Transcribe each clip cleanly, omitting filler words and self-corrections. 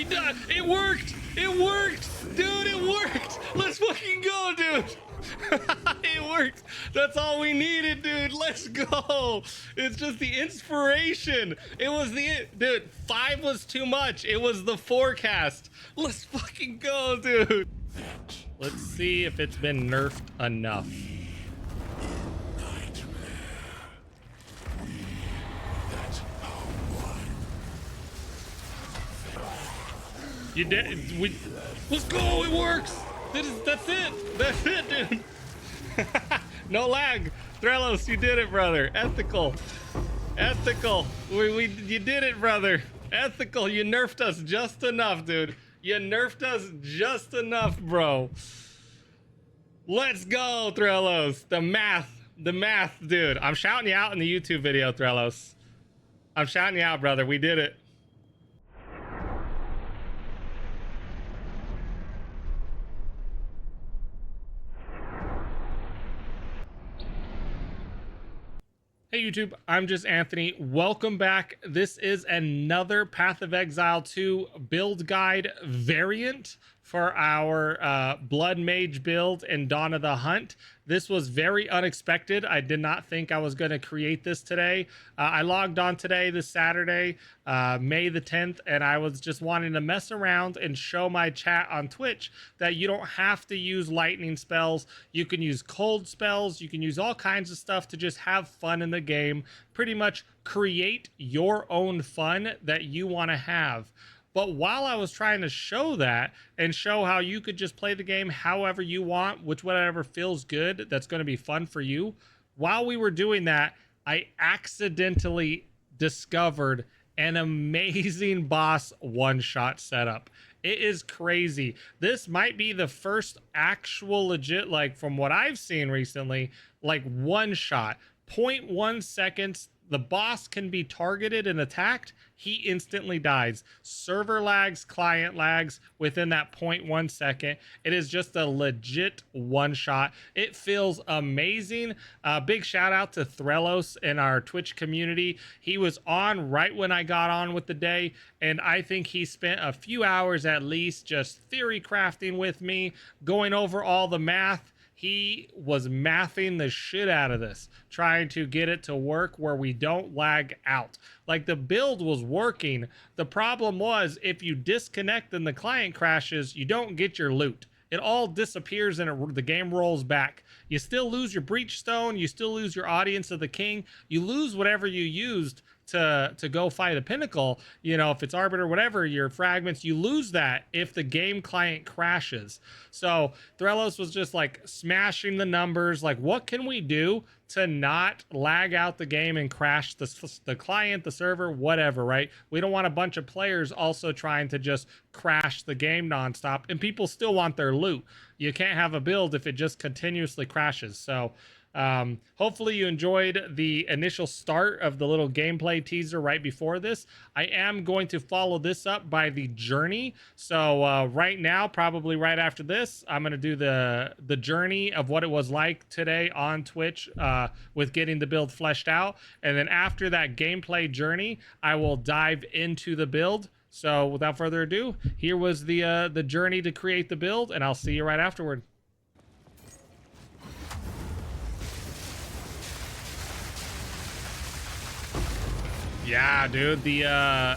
we died. It worked. It worked, dude. It worked. Let's fucking go, dude. It worked. That's all we needed, dude. Let's go. It's just the inspiration. It was the dude. 5 was too much. It was the forecast. Let's fucking go, dude. Let's see if it's been nerfed enough. You did. Let's go. It works. That's it. That's it, dude. No lag. Threlos, you did it, brother. Ethical. Ethical. You did it, brother. Ethical. You nerfed us just enough, dude. You nerfed us just enough, bro. Let's go, Threlos. The math, dude. I'm shouting you out in the YouTube video, Threlos. I'm shouting you out, brother. We did it. Hey YouTube, I'm just Anthony. Welcome back. This is another Path of Exile 2 build guide variant for our Blood Mage build and Dawn of the Hunt. This was very unexpected. I did not think I was going to create this today. I logged on today, this Saturday, May the 10th, and I was just wanting to mess around and show my chat on Twitch that you don't have to use lightning spells. You can use cold spells. You can use all kinds of stuff to just have fun in the game. Pretty much create your own fun that you want to have. But while I was trying to show that and show how you could just play the game however you want, which whatever feels good, that's going to be fun for you. While we were doing that, I accidentally discovered an amazing boss one-shot setup. It is crazy. This might be the first actual legit, like from what I've seen recently, like one-shot, 0.1 seconds. The boss can be targeted and attacked. He instantly dies. Server lags, client lags within that 0.1 second. It is just a legit one shot. It feels amazing. Big shout out to Threlos in our Twitch community. He was on right when I got on with the day, and I think he spent a few hours at least just theory crafting with me, going over all the math. He was mathing the shit out of this, trying to get it to work where we don't lag out. Like, the build was working. The problem was, if you disconnect and the client crashes, you don't get your loot. It all disappears and the game rolls back. You still lose your breach stone. You still lose your audience of the king. You lose whatever you used to go fight a pinnacle. You know, if it's arbiter, whatever, your fragments, you lose that if the game client crashes. So Threlos was just like smashing the numbers, like, what can we do to not lag out the game and crash the client, the server, whatever, right? We don't want a bunch of players also trying to just crash the game nonstop, and people still want their loot. You can't have a build if it just continuously crashes. So hopefully you enjoyed the initial start of the little gameplay teaser right before this. I am going to follow this up by the journey. So right now, probably right after this, I'm going to do the journey of what it was like today on Twitch with getting the build fleshed out. And then after that gameplay journey, I will dive into the build. So without further ado, here was the journey to create the build, and I'll see you right afterward. Yeah, dude, I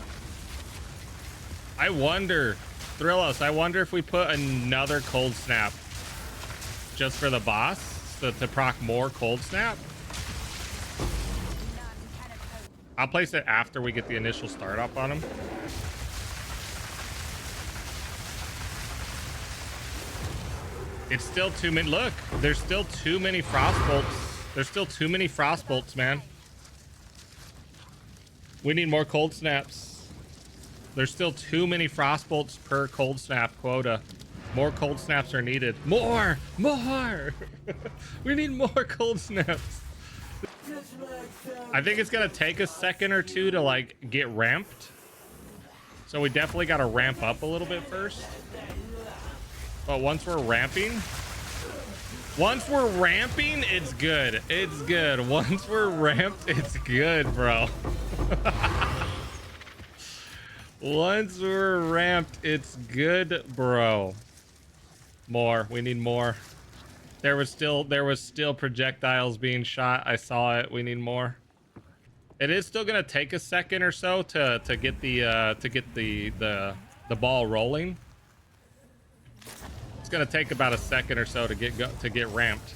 wonder, Threlos, I wonder if we put another cold snap just for the boss to proc more cold snap. I'll place it after we get the initial start up on him. It's still too many. Look, there's still too many frost bolts. There's still too many frost bolts, man. We need more cold snaps. There's still too many frost bolts per cold snap quota. More cold snaps are needed. More! We need more cold snaps. I think it's gonna take a second or two to like get ramped. So we definitely gotta ramp up a little bit first. But once we're ramping, it's good. It's good. Once we're ramped, it's good, bro. Once we're ramped, it's good, bro. More. We need more. There was still projectiles being shot. I saw it. We need more. It is still gonna take a second or so to get the ball rolling. It's gonna take about a second or so to get ramped.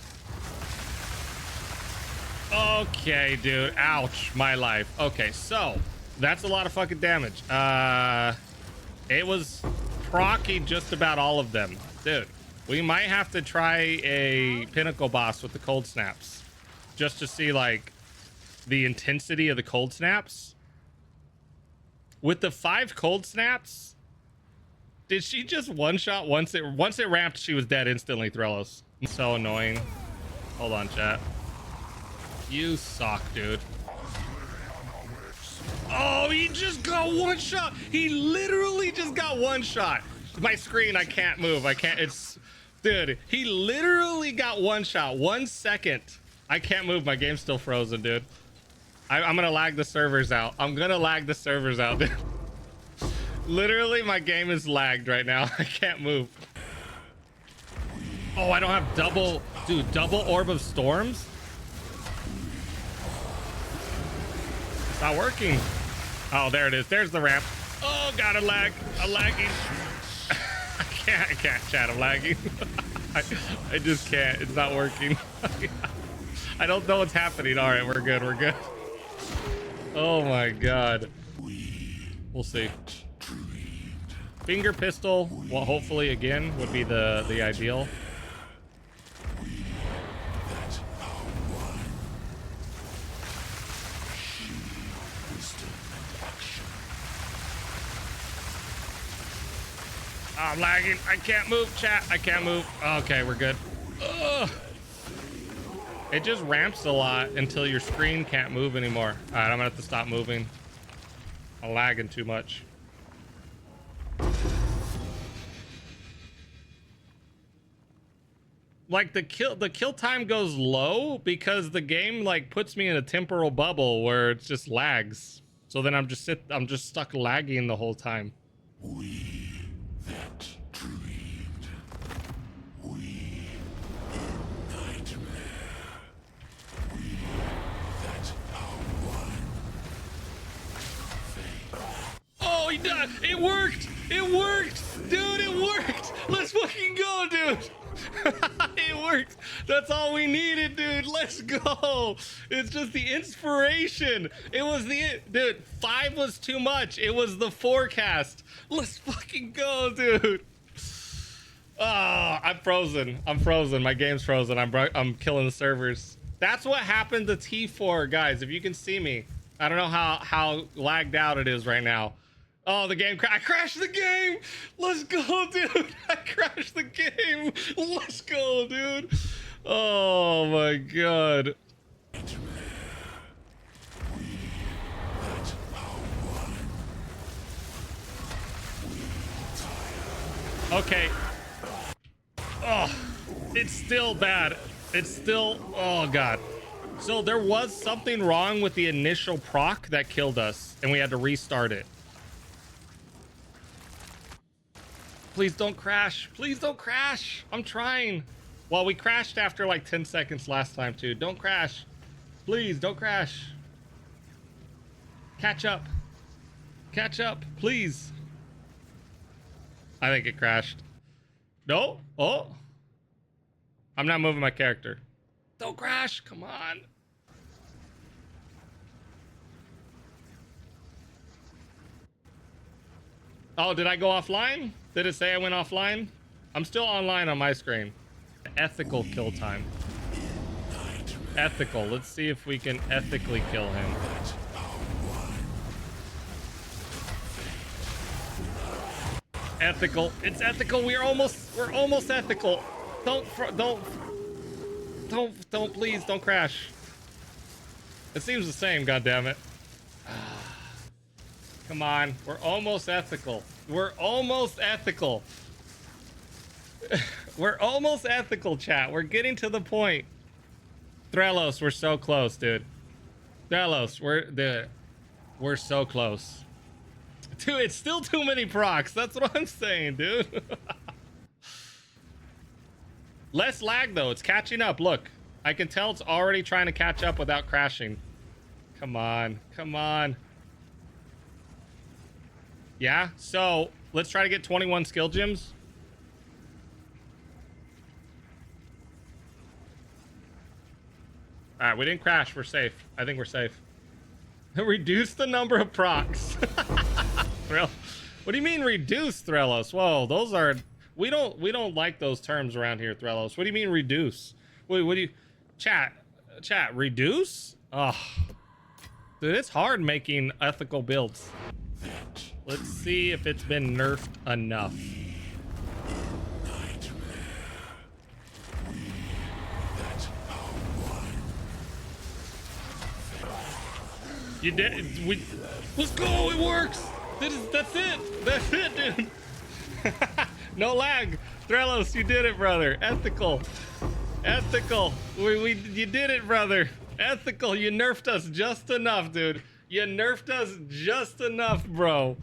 Okay, dude. Ouch, my life. Okay, so that's a lot of fucking damage. It was proccing just about all of them, dude. We might have to try a pinnacle boss with the cold snaps, just to see like the intensity of the cold snaps. With the 5 cold snaps, did she just one shot once it ramped? She was dead instantly. Threlos, so annoying. Hold on, chat. You suck, dude. Oh, he just got one shot. He literally just got one shot. My screen, I can't move. I can't. It's, dude. He literally got one shot. 1 second. I can't move. My game's still frozen, dude. I'm gonna lag the servers out. I'm gonna lag the servers out, dude. Literally, my game is lagged right now. I can't move. Oh, I don't have double, dude. Double Orb of Storms. It's not working. Oh, there it is. There's the ramp. Oh, God, I'm lagging. I can't, chat. I'm lagging. I just can't. It's not working. I don't know what's happening. All right, we're good. We're good. Oh, my God. We'll see. Finger pistol, well, hopefully again, would be the ideal. I'm lagging. I can't move, chat. I can't move. Okay, we're good. Ugh. It just ramps a lot until your screen can't move anymore. All right, I'm gonna have to stop moving. I'm lagging too much. Like the kill time goes low because the game like puts me in a temporal bubble where it just lags. So then I'm just stuck lagging the whole time. We that dreamed, we nightmare, we that are one. Oh, he died! It worked! It worked! Dude, it worked! Let's fucking go, dude! It worked. That's all we needed, dude. Let's go. It's just the inspiration. It was dude, 5 was too much. It was the forecast. Let's fucking go, dude. Oh, I'm frozen. My game's frozen. I'm killing the servers. That's what happened to T4, guys. If you can see me, I don't know how lagged out it is right now. Oh, the game I crashed the game. Let's go, dude. I crashed the game. Let's go, dude. Oh my God. Okay. Oh, it's still bad. It's still, oh God. So there was something wrong with the initial proc that killed us and we had to restart it. Please don't crash. Please don't crash. I'm trying. Well, we crashed after like 10 seconds last time too. Don't crash. Please don't crash. Catch up. Catch up, please. I think it crashed. No? Oh. I'm not moving my character. Don't crash. Come on. Oh, did I go offline? Did it say I went offline? I'm still online on my screen. Ethical kill time. Ethical. Let's see if we can ethically kill him. Ethical. It's ethical. We're almost ethical. Don't please don't crash. It seems the same, goddammit. Come on, we're almost ethical. We're almost ethical. We're almost ethical, chat. We're getting to the point. Threlos, we're so close, dude. Threlos, we're so close. Dude, it's still too many procs. That's what I'm saying, dude. Less lag, though. It's catching up. Look, I can tell it's already trying to catch up without crashing. Come on. Come on. Yeah, so let's try to get 21 skill gems. All right, we didn't crash. We're safe. I think we're safe. Reduce the number of procs. What do you mean reduce, Threlos? Whoa, those are... We don't like those terms around here, Threlos. What do you mean reduce? Wait, what do you... Chat, reduce? Oh. Dude, it's hard making ethical builds. Let's see if it's been nerfed enough. You did. Let's go. It works. That's it, dude. No lag. Threlos, you did it, brother. Ethical. You did it, brother. Ethical. You nerfed us just enough, dude. You nerfed us just enough, bro.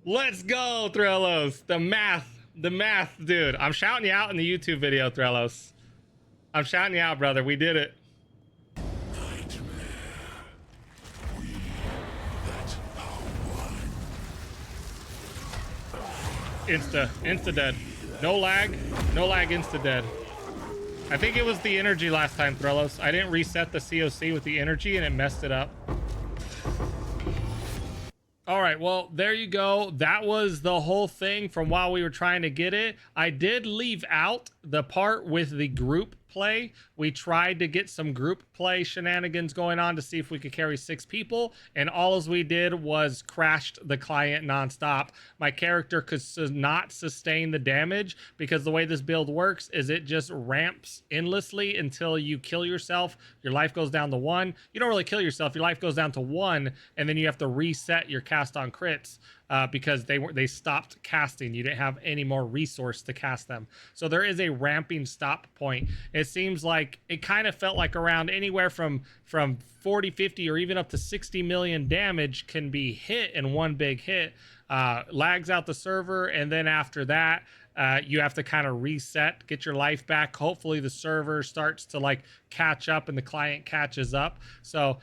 Let's go, Threlos. The math, dude. I'm shouting you out in the YouTube video, Threlos. I'm shouting you out, brother. We did it. Insta dead. No lag, insta dead. I think it was the energy last time, Threlos. I didn't reset the COC with the energy and it messed it up. All right, well, there you go. That was the whole thing from while we were trying to get it. I did leave out the part with the group play. We tried to get some group play shenanigans going on to see if we could carry 6 people, and all as we did was crashed the client nonstop. My character could not sustain the damage because the way this build works is it just ramps endlessly until you kill yourself. Your life goes down to 1. You don't really kill yourself. Your life goes down to 1, and then you have to reset your cast on crits. Because they stopped casting. You didn't have any more resource to cast them. So there is a ramping stop point. It seems like it kind of felt like around anywhere from 40, 50, or even up to 60 million damage can be hit in one big hit. Lags out the server, and then after that, you have to kind of reset, get your life back. Hopefully the server starts to like catch up and the client catches up. So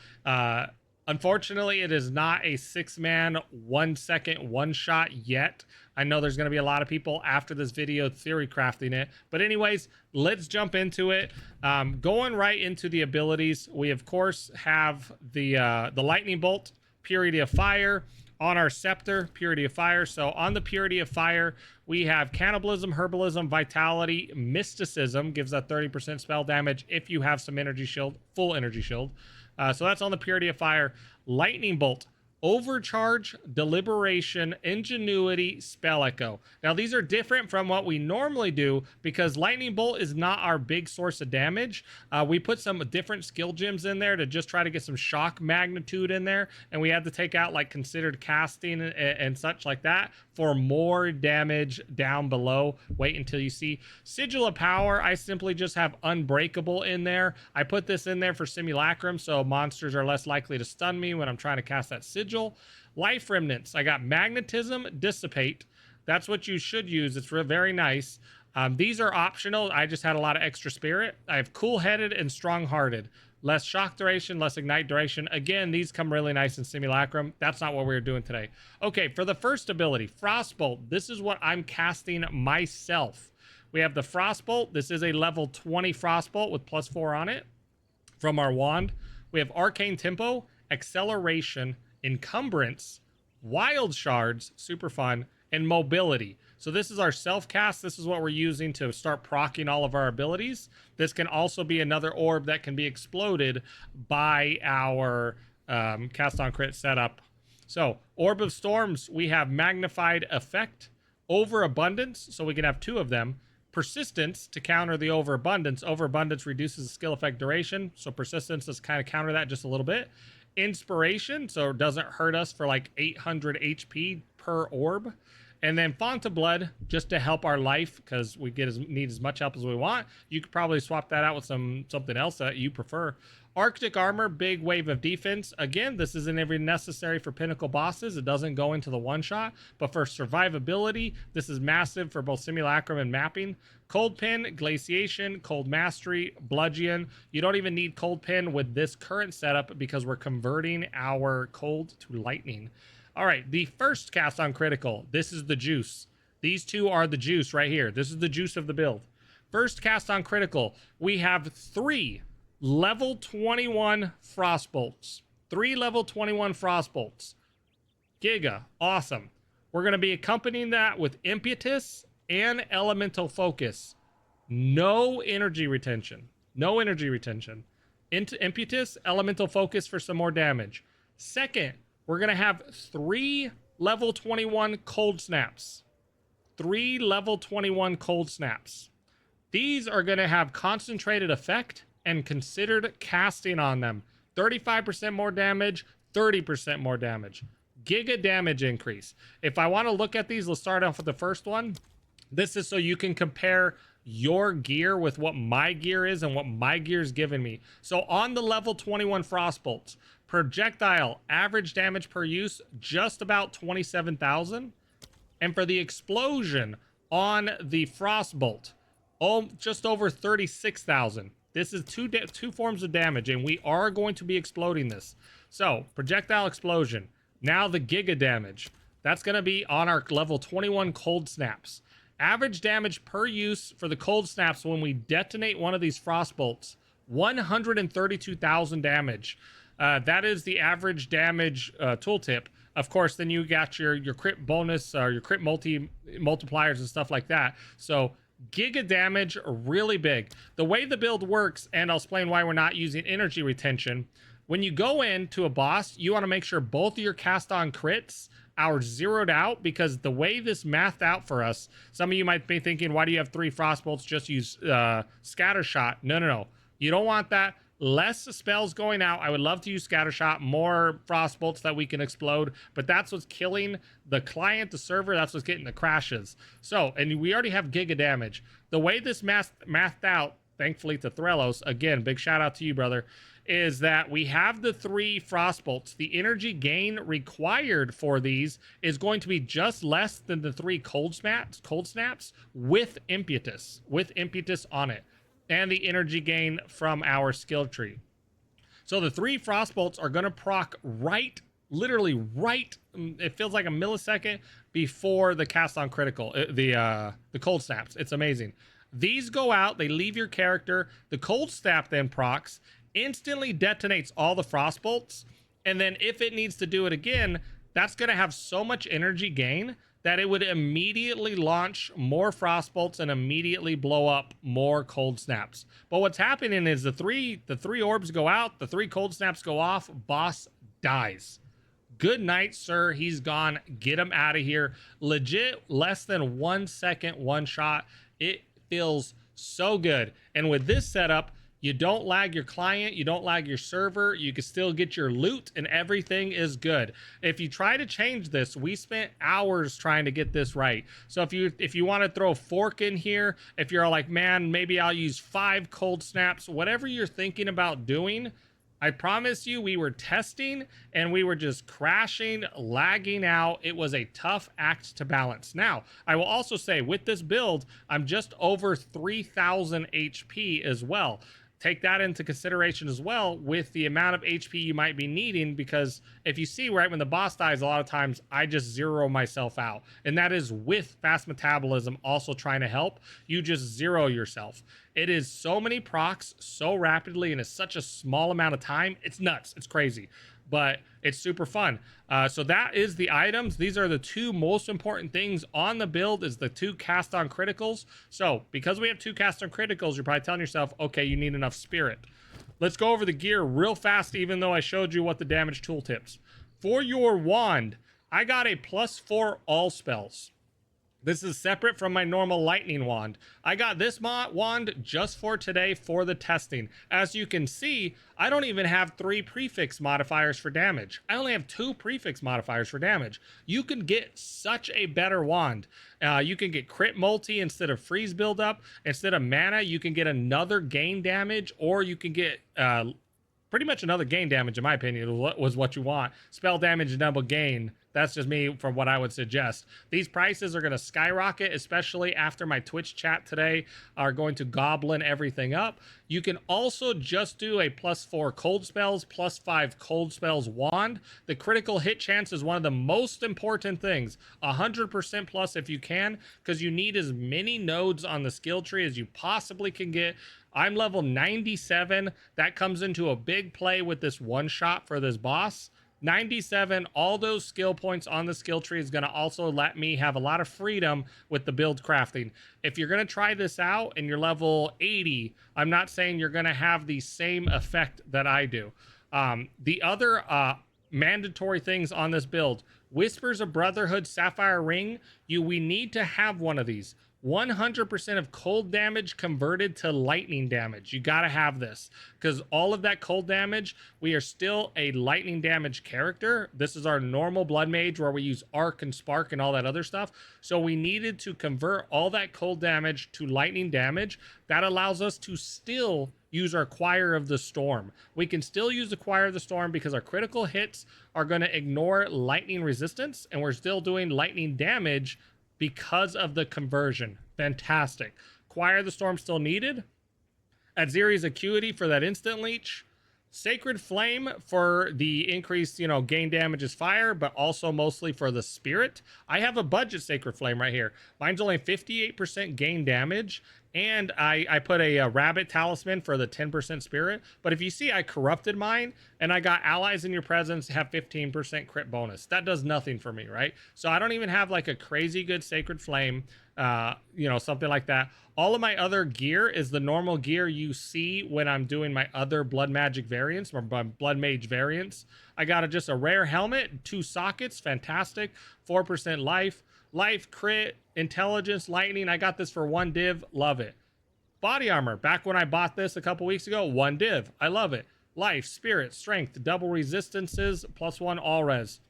unfortunately, it is not a 6-man, 1-second, one-shot yet. I know there's going to be a lot of people after this video theory crafting it. But anyways, let's jump into it. Going right into the abilities, we, of course, have the Lightning Bolt, Purity of Fire. On our Scepter, Purity of Fire. So on the Purity of Fire, we have Cannibalism, Herbalism, Vitality, Mysticism. Gives that 30% spell damage if you have some energy shield, full energy shield. So that's on the Purity of Fire. Lightning Bolt, Overcharge, Deliberation, Ingenuity, Spell Echo. Now these are different from what we normally do because Lightning Bolt is not our big source of damage. We put some different skill gems in there to just try to get some shock magnitude in there, and we had to take out like considered casting and such like that for more damage down below. Wait until you see Sigil of Power. I simply just have Unbreakable in there. I put this in there for Simulacrum so monsters are less likely to stun me when I'm trying to cast that Sigil. Life Remnants, I got Magnetism, Dissipate. That's what you should use. It's very nice. These are optional. I just had a lot of extra spirit. I have Cool-Headed and Strong-Hearted. Less shock duration, less ignite duration. Again, these come really nice in Simulacrum. That's not what we're doing today. Okay, for the first ability, Frostbolt. This is what I'm casting myself. We have the Frostbolt. This is a level 20 Frostbolt with +4 on it from our wand. We have Arcane Tempo, Acceleration, Encumbrance, Wild Shards, super fun, and Mobility. So this is our self-cast. This is what we're using to start proccing all of our abilities. This can also be another orb that can be exploded by our cast on crit setup. So Orb of Storms, we have Magnified Effect, Overabundance, so we can have 2 of them. Persistence to counter the Overabundance. Overabundance reduces the skill effect duration, so Persistence does kind of counter that just a little bit. Inspiration, so it doesn't hurt us for like 800 HP per orb. And then Font of Blood, just to help our life, because we need as much help as we want. You could probably swap that out with something else that you prefer. Arctic Armor, big wave of defense. Again, this isn't even necessary for pinnacle bosses. It doesn't go into the one-shot. But for survivability, this is massive for both Simulacrum and Mapping. Cold Pin, Glaciation, Cold Mastery, Bludgeon. You don't even need Cold Pin with this current setup because we're converting our Cold to Lightning. All right, the first cast on critical. This is the juice. These two are the juice right here. This is the juice of the build. First cast on critical. We have 3 level 21 Frostbolts. 3 level 21 Frostbolts. Giga. Awesome. We're going to be accompanying that with Impetus and Elemental Focus. No energy retention. No energy retention. Into Impetus, Elemental Focus for some more damage. Second, we're going to have 3 level 21 Cold Snaps. 3 level 21 Cold Snaps. These are going to have concentrated effect and considered casting on them. 35% more damage, 30% more damage. Giga damage increase. If I want to look at these, let's start off with the first one. This is so you can compare your gear with what my gear is and what my gear is giving me. So on the level 21 Frostbolts, projectile average damage per use, just about 27,000. And for the explosion on the Frostbolt, just over 36,000. This is two forms of damage, and we are going to be exploding this. So, projectile explosion. Now the giga damage. That's going to be on our level 21 cold snaps. Average damage per use for the cold snaps when we detonate one of these Frostbolts. 132,000 damage. That is the average damage tooltip. Of course, then you got your crit bonus or your crit multipliers and stuff like that. So giga damage, really big. The way the build works, and I'll explain why we're not using energy retention. When you go into a boss, you want to make sure both of your cast on crits are zeroed out, because the way this mathed out for us, some of you might be thinking, why do you have 3 Frostbolts? Just use Scatter Shot. No. You don't want that. Less spells going out. I would love to use Scattershot, more Frostbolts that we can explode, but that's what's killing the client, the server. That's what's getting the crashes. So, and we already have giga damage. The way this mathed out, thankfully to Threlos, again, big shout out to you, brother, is that we have the 3 Frostbolts. The energy gain required for these is going to be just less than the 3 cold snaps with impetus on it. And the energy gain from our skill tree. So the 3 Frostbolts are going to proc literally right, it feels like a millisecond before the cast on critical, the cold snaps. It's amazing. These go out, they leave your character, the cold snap then procs, instantly detonates all the Frostbolts, and then if it needs to do it again, that's going to have so much energy gain that it would immediately launch more Frostbolts and immediately blow up more cold snaps. But what's happening is the three orbs go out, the 3 cold snaps go off, boss dies. Good night, sir. He's gone. Get him out of here. Legit, less than 1 second, one shot. It feels so good. And with this setup, you don't lag your client, you don't lag your server, you can still get your loot, and everything is good. If you try to change this, we spent hours trying to get this right. So if you want to throw a fork in here, if you're like, man, maybe I'll use 5 cold snaps, whatever you're thinking about doing, I promise you, we were testing and we were just crashing, lagging out. It was a tough act to balance. Now, I will also say with this build, I'm just over 3,000 HP as well. Take that into consideration as well with the amount of HP you might be needing, because if you see right when the boss dies, a lot of times I just zero myself out, and that is with fast metabolism also trying to help. You just zero yourself. It is so many procs so rapidly and it's such a small amount of time. It's nuts. It's crazy. But it's super fun. So that is the items. These are the 2 most important things on the build, is the 2 cast on criticals. So because we have 2 cast on criticals, you're probably telling yourself, okay, you need enough spirit. Let's go over the gear real fast, even though I showed you what the damage tooltips. For your wand, I got a +4 all spells. This is separate from my normal lightning wand. I got this wand just for today for the testing. As you can see, I don't even have 3 prefix modifiers for damage. I only have 2 prefix modifiers for damage. You can get such a better wand. You can get crit multi instead of freeze buildup. Instead of mana, you can get another gain damage, or you can get pretty much another gain damage, in my opinion, was what you want. Spell damage, double gain. That's just me from what I would suggest. These prices are going to skyrocket, especially after my Twitch chat today are going to goblin everything up. You can also just do a +4 cold spells, +5 cold spells wand. The critical hit chance is one of the most important things. 100% plus if you can, because you need as many nodes on the skill tree as you possibly can get. I'm level 97. That comes into a big play with this one shot for this boss. 97, all those skill points on the skill tree is going to also let me have a lot of freedom with the build crafting. If you're going to try this out and you're level 80, I'm not saying you're going to have the same effect that I do. The other mandatory things on this build: Whispers of Brotherhood Sapphire Ring. We need to have one of these. 100% of cold damage converted to lightning damage. You got to have this, because all of that cold damage, we are still a lightning damage character. This is our normal blood mage where we use arc and spark and all that other stuff. So we needed to convert all that cold damage to lightning damage. That allows us to still use our Choir of the Storm. We can still use the Choir of the Storm because our critical hits are going to ignore lightning resistance, and we're still doing lightning damage because of the conversion. Fantastic. Choir of the Storm still needed. Adziri's Acuity for that instant leech. Sacred Flame for the increased, gain damage as fire, but also mostly for the spirit. I have a budget Sacred Flame right here. Mine's only 58% gain damage, and I put a rabbit talisman for the 10% spirit. But if you see, I corrupted mine, and I got allies in your presence have 15% crit bonus. That does nothing for me, right? So I don't even have like a crazy good Sacred Flame, something like that. All of my other gear is the normal gear you see when I'm doing my other blood magic variants, or blood mage variants. I got just a rare helmet, 2 sockets, fantastic, 4% life, crit, intelligence, lightning. I got this for 1 div, love it. Body armor, back when I bought this a couple weeks ago, 1 div, I love it. Life, spirit, strength, double resistances, +1 all res.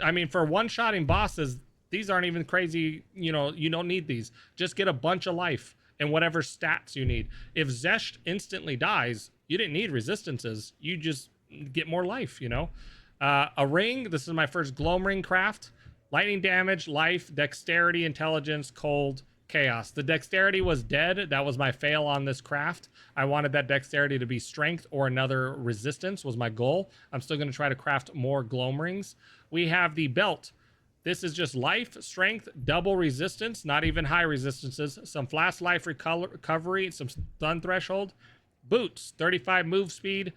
I mean, for one-shotting bosses, these aren't even crazy, you don't need these. Just get a bunch of life and whatever stats you need. If Zesht instantly dies, you didn't need resistances. You just get more life, A ring, this is my first Gloam Ring craft. Lightning damage, life, dexterity, intelligence, cold, chaos. The dexterity was dead. That was my fail on this craft. I wanted that dexterity to be strength or another resistance was my goal. I'm still going to try to craft more Gloam Rings. We have the belt. This is just life, strength, double resistance, not even high resistances, some flash life recovery, some stun threshold. Boots, 35 move speed,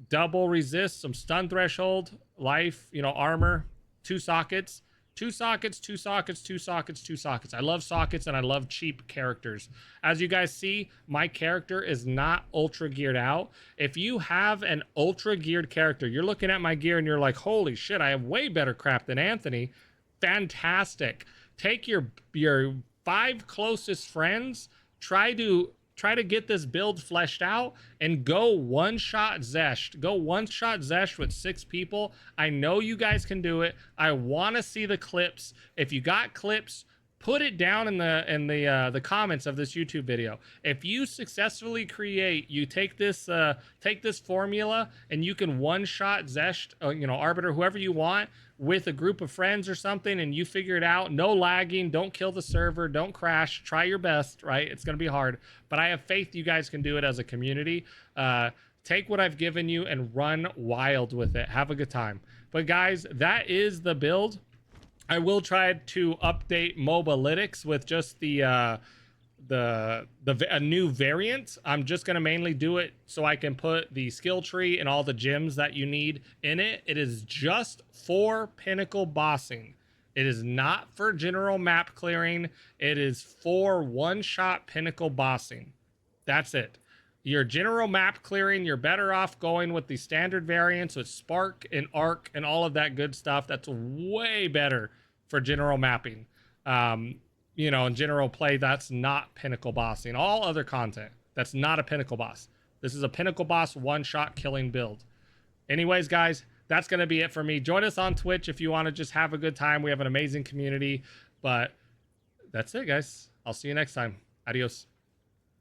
double resist, some stun threshold, life, armor, 2 sockets. 2 sockets, 2 sockets, 2 sockets, 2 sockets. I love sockets and I love cheap characters. As you guys see, my character is not ultra geared out. If you have an ultra geared character, you're looking at my gear and you're like, holy shit, I have way better crap than Anthony. Fantastic. Take your 5 closest friends, try to get this build fleshed out, and go one-shot Zesht. Go one-shot Zesht with 6 people. I know you guys can do it. I want to see the clips. If you got clips, put it down in the comments of this YouTube video. If you successfully you take this formula and you can one-shot Zesht, Arbiter, whoever you want, with a group of friends or something, and you figure it out, no lagging, don't kill the server, don't crash, try your best, right? It's going to be hard, but I have faith you guys can do it as a community. Take what I've given you and run wild with it. Have a good time. But guys, that is the build. I will try to update Mobalytics with just a new variant. I'm just going to mainly do it so I can put the skill tree and all the gems that you need in it. It is just for pinnacle bossing. It is not for general map clearing. It is for one-shot pinnacle bossing. That's it. Your general map clearing, you're better off going with the standard variants with spark and arc and all of that good stuff. That's way better for general mapping. you know, in general play that's not pinnacle bossing. All other content that's not a pinnacle boss. This is a pinnacle boss one-shot killing build. Anyways, guys, that's going to be it for me. Join us on Twitch if you want to just have a good time. We have an amazing community. But that's it, guys. I'll see you next time. Adios.